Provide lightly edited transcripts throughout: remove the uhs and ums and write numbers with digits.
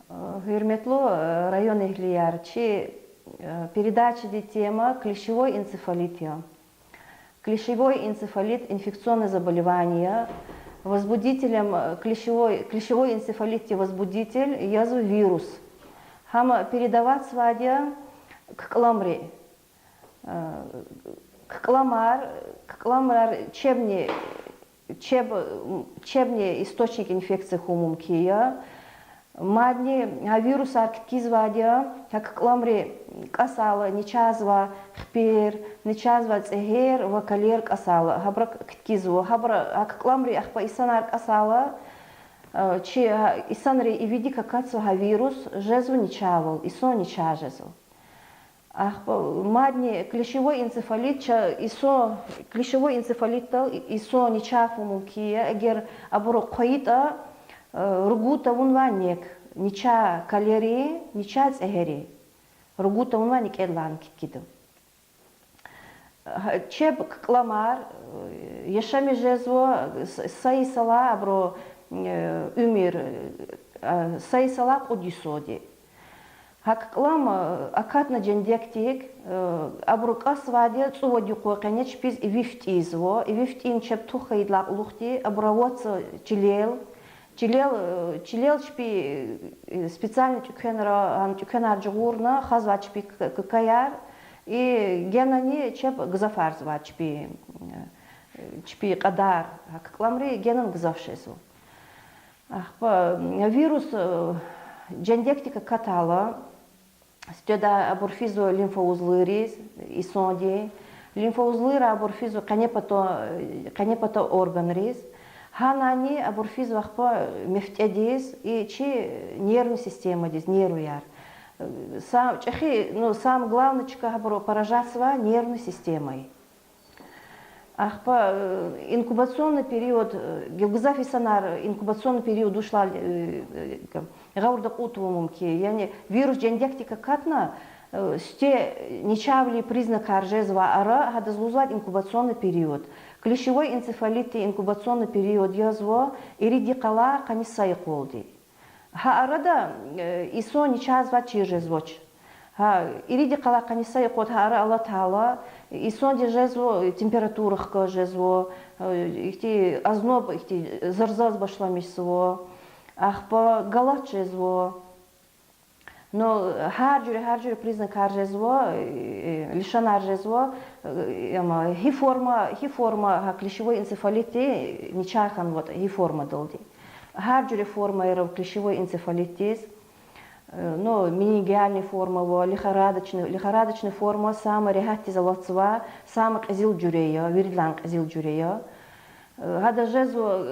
Hürmetli район ehliler, передача тема клещевой энцефалит. Клещевой энцефалит – инфекционное заболевание. Возбудителем клещевой энцефалит возбудитель язва вирус. Хама передавать свадья к кламре. Кламар чебни источник инфекции хумумкия. Мадни вирус арктизвадя, как кламре касала, нечазва хпер, нечазва цегер, вакалер касала, хабра ктизво, хабра кламре ахпа исанар касала, чи исанре и види какацу вирус, жезву нечавал, исо нечажезу. Мадни клещевой энцефалит, клещевой энцефалит исо нечафу мукия, эгер абуро коита ругута вунванек, нича калери, нича цегери. Ругута вунванек эдлан киду. Чеб кламар, ешами жезво, саисала абро умир, саисала одисоди. Хаклам акатна джендектик, абро касвади, цуводи куаканеч пиз и вифтизво, и вифтин чеб туха идлак лухти, абровоц чилел. Чилел чпи специально тюкенар джугурна хазва чпи каяр и генани чеп гзафар зва чпи кадар кламри генан гзавшесу. Вирус джендектика катала стеда аборфизу лимфоузлы рез и сонди лимфоузлы аборфизу канепато орган рез. Ханани аборфиз вахпа мефтедис и нервная система здесь нервуяр. Сам главный поражаться нервной системой. Инкубационный период, гелгазафисанар, инкубационный период ушла гаурда кутвумумки. Вирус джендектика катна, сте нечавли признак аржезва ара, хада злузвать инкубационный период. Клещевой энцефалит инкубационный период язво ириди кала канисай колди. Ха арада исо ничазва чижезвоч. Ха ириди кала канисай код ха ара Аллах Таала исо дежезво температурах жезво ихти азноб ихти зарзаз башламисво ахпа галат жезво. Но харджури признак харжезво, лишана харжезво, хиформа клещевой энцефалит ничахан вот хиформа долди. Харджури форма era клещевой энцефалит, но менингиальная форма, лихорадочная форма, сама рехати залоцва, сама казил джурея, виридлан казил джурея. Гада жезу,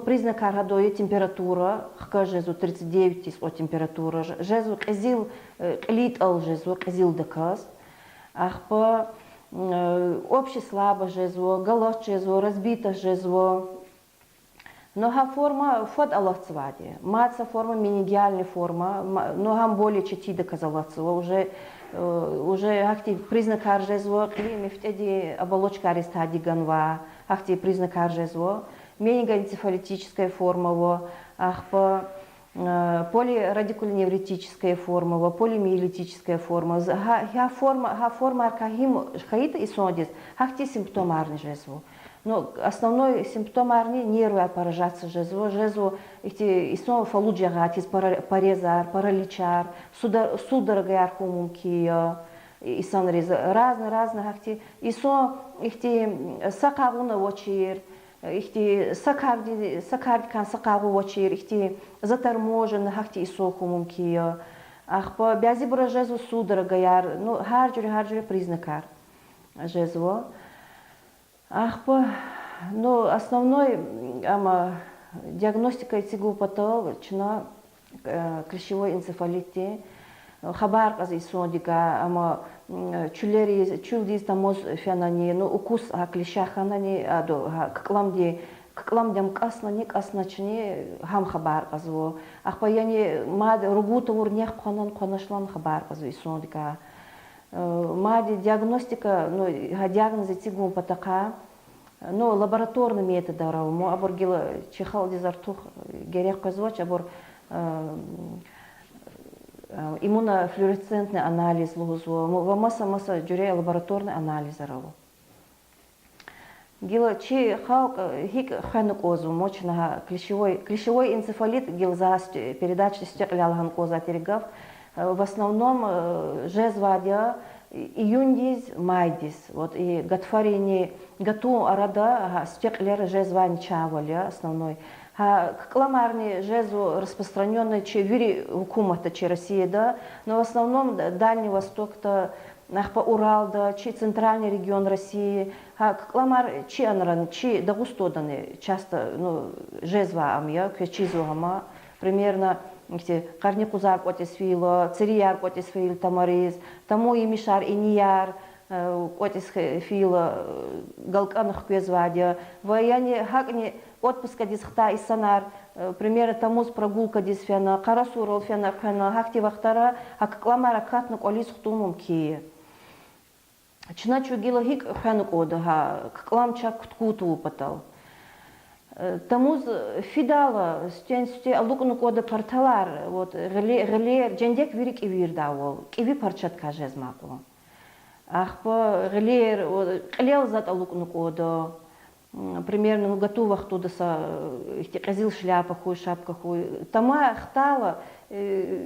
признак гадоя температура, хка жезу 39 от температура, жезу казил клит ал жезу, казил даказ, ахпа общая слаба жезу, голод жезу, разбита жезу. Но форма фод аллахцвади, маца форма менингиальная форма, но гам более чити доказалацва, уже ахти признак аржезво, клими втеди оболочка аристади ганва, ахти признак аржезво, менингоэнцефалитическая форма, ахпа полирадикулоневритическая форма, полимиелитическая форма, форма аркахим хаита и сондис, ахти симптомарный жезво. Но основной симптом арни нервы поражаться жезу, эти исно фалуджагатис, порезар, параличар, судорога архумумки, исан разные ахти, исо ихти сакагуна вочир, ихти сакардикан сакагу вочир, ихти заторможен ахти исо хумумки, ахпа бязибра жезу судорога яр, ну харджури признакар жезу. Ахпа, ну основной диагностика цигупатол, чина клещевой энцефалите, хабар кази сондика, чулдиз тамоз фянани, ну укус клещаханани, какламдям касначни хам хабар казво. Ахпа яни мад ругута урнях канашлан хабар кази сондика. Мади диагностика, ну, диагнозы цигум патака, ну, лабораторный метод дарау, абор гила чихал дизартух герек казвоч, абор иммунофлюоресцентный анализ лугузу, маса джуре лабораторный анализ аралу. Гила чи халк хик ханук озу мочна клещевой энцефалит гилза передача стеклялган коза терегав в основном жезвадя июндиз майдис вот и гатфарини гату арада стеклер жезвань чаваля основной кламарни жезу распространенный чи вири хукумата чи Россия да но в основном Дальний Восток то нахпа Урал да чи центральный регион России кламар чи анран чи дагустоданы часто ну жезва амья кечизуама примерно Карникузар котисфила, Цирияр котисфил тамариз, тому и мишар и нияр котисфила галканах квезвадя. Вояне хакни отпуска дисхта и санар, примерно тому с прогулка дисфена, карасурал фена хана хакти вахтара, кламара катнук олис хтумум кие. Чначу гила хик ханук ода, кламчак кутку патал. Тамуз фидала стенсте алукну кода порталар вот реле джендек вирик и вирдавол киви парчат кажез маку ахпа реле клел зат алукну кода примерно готовах туда са ихти казил шляпа хуй шапка хуй тама хтала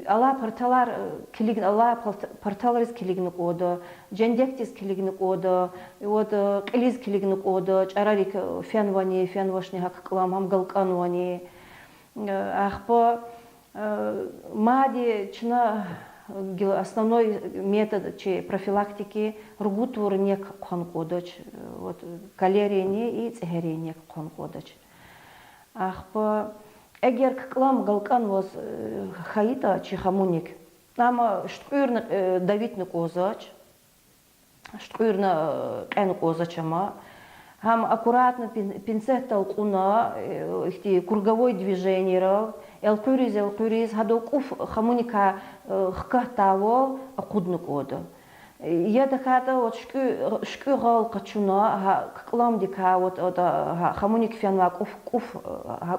ала порталар килиг ала порталарис килигну кода джендектис килигну кода вот клиз килигну кода чарарик фенвани фенвашни хак кламам галканвани ахпа мади чна основной метод чи профилактики ругутвор нек конкодач вот калерение и цегерение конкодач ахпа эгер клам галкан воз хаита чи хамуник ама штуйрны давитны козач штуйрны кен козачама хам аккуратно пинцет толкуна ихти круговой движение элкуриз хадокуф хамуника хкатавол акудны кода я такая вот шку гал качуна клам дика вот хамуник фянва куф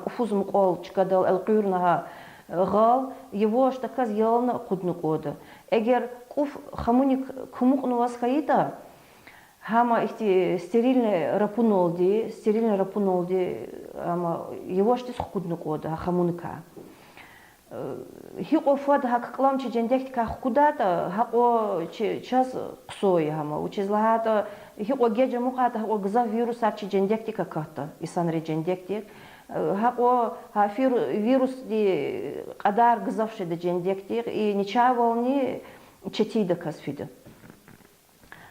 уфузм кол чкадал элкурна гал его ж така сделано акудны кода эгер куф хамуник кумукну вас хаита хама ихти стерильный рапунолди ама его ж тис акудны кода хамуника хиқофад хак кламчи джендехтика худата хако час ксой хама учизлахата хиқо геже мухата хако гза вирус арчи джендехтика ката исанри джендехтик хако вирус ди qaдар гзавши да джендехтик и ничаволни четида касфида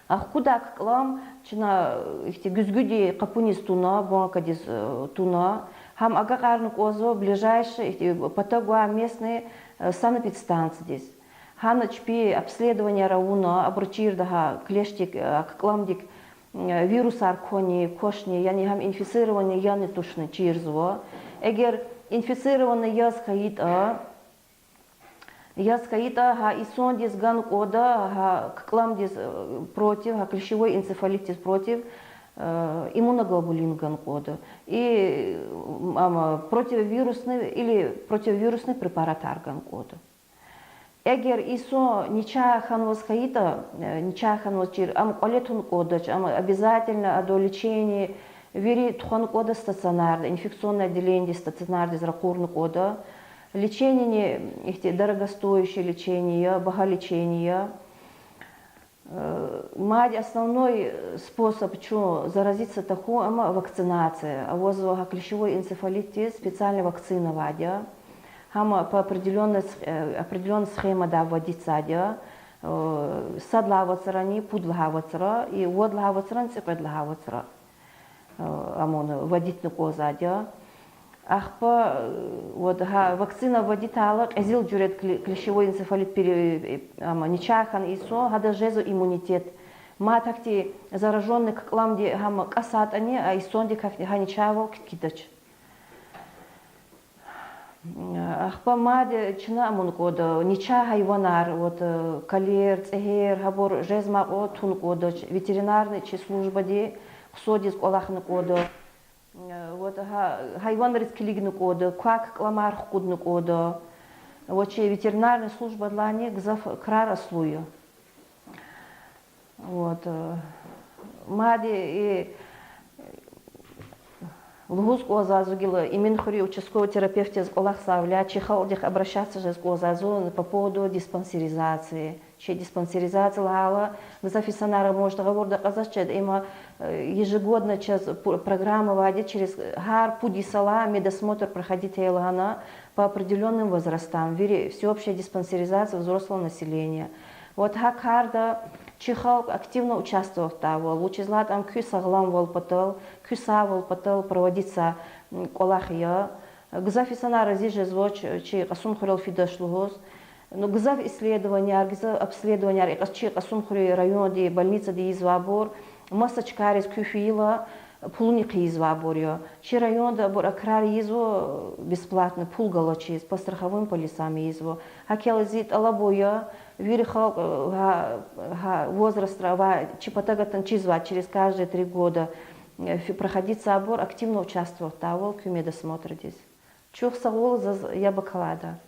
ахкудак клам чина ихти гүзгүди капунис туна бонкадис туна хам агагарнук озо ближайшие патагуа местные санэпидстанции здесь. Хана чпи обследование рауна обручирдаха клештик кламдик вирус аркони кошни яни хам инфицированный яны тушны чирзво. Эгер инфицированный яз хаита ха исондис ганук ода ха кламдис против ха клещевой энцефалитис против иммуноглобулин ганкода и противовирусный препарат арганкода. Эгер исо ничахан восхаита, ничахан восчир, колетун кодач, обязательно до лечения вери тухан кода стационарно, инфекционное отделение стационарно зракурну кода, лечение дорогостоящее лечение, боголечение. Мать основной способ заразиться таку ама вакцинация. А воздуха клещевой энцефалит специальная вакцина вадя. Ама по определенной схеме да вводится адя. Садлавацара не пудлавацара и водлавацара не предлагавацара. Амон вводить на козадя. Ахпа вот вакцина вводитала, азил джурет клещевой энцефалит ничахан исо, хада жезу иммунитет. Матахти зараженный как ламди хама касат они, а исонди как ханичавал кидач. Ахпа маде чина амун кода нича хайванар вот калер цехер хабор жезма от тун кода ветеринарный служба де ксодис колахны кода. Вот хайван рискилигну кода, квак кламар худну кода, Вот ветеринарная служба для них крара слую. Вот. Мади и Лугус Гозазугила, именно хори участковый терапевт из Олахсавля, Чехалдих обращаться же с Гозазу по поводу диспансеризации. Че диспансеризация лала, зафисанара может говорить, казаче, има ежегодно через программу вводить через гар пудисала медосмотр проходить елгана по определенным возрастам, всеобщая диспансеризация взрослого населения. Вот Хакарда Чихал активно участвовал в того. Лучше там кюсаглам волпатал, кюса волпатал проводиться колахия. Гзафисана разиже звуч, чи касун хурел фидашлугос. Но гзаф исследования, гзаф обследования, чи касун хурел район ди больница ди извабор, масачкарис кюфила, пулник извабор yo. Чи район да бор акрар изво бесплатно пулгалочи по страховым полисам изво. Хакелазит алабоя. Вирихал возраст чипатагатан чизва через каждые 3 года проходить собор, активно участвовал в того, к медосмотр здесь. Чух савол за ябакалада.